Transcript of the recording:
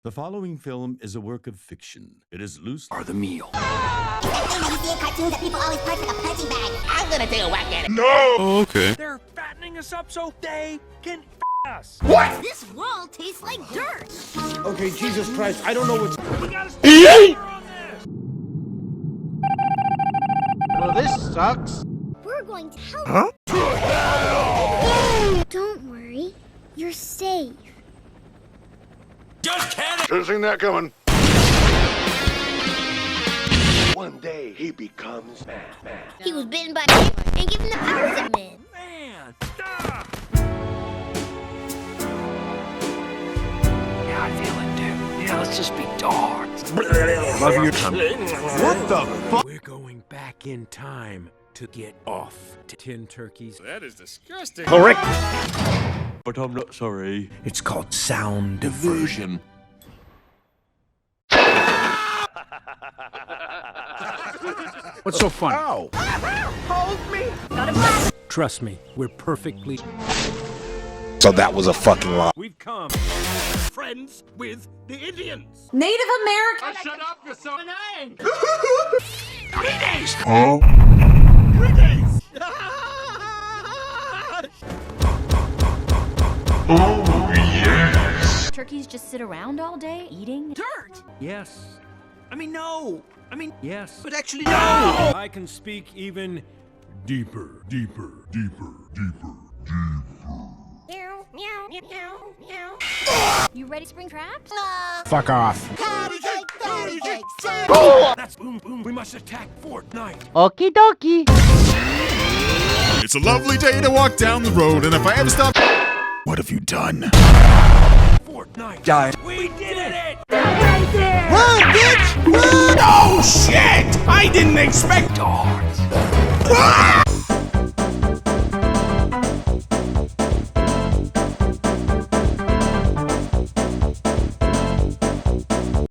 The following film is a work of fiction. It is loose Are the meal. It's that thing that you see in cartoons that people always punch with a punching bag. I'm gonna take a whack at it. No! Oh, okay. They're fattening us up so they can us. What? This wall tastes like dirt. Okay, Jesus Christ, I don't know what's... We gotta stay on this. Well, this sucks. We're going to help. Huh? Don't worry. You're safe. Just kidding! Should've seen that coming. One day, he becomes man. He was bitten by a and given the powers of men. Man, stop! Yeah, I feel it, dude. Yeah, let's just be dogs. Love you. What the fuck? We're going back in time to get off to tin turkeys. That is disgusting. Correct. But I'm not sorry. It's called sound diversion. What's so funny? Ow! Trust me, we're perfectly... So that was a fucking lie. We've come friends with the Indians. Native American. Shut up, you're so annoying! 3 days! Oh. 3 days! Oh, yes. Turkeys just sit around all day eating dirt. Yes. I mean, no. I mean, yes. But actually, no! I can speak even deeper, deeper, deeper, deeper, deeper. Meow, meow, meow, meow. You ready, spring traps? Fuck off. Patty cake, That's boom, boom. We must attack Fort Knight. Okie dokie. It's a lovely day to walk down the road, and if I ever stop... What have you done? Fort Knight. Die. We did it! Run, bitch! Run! Oh, shit! I didn't expect... Dogs.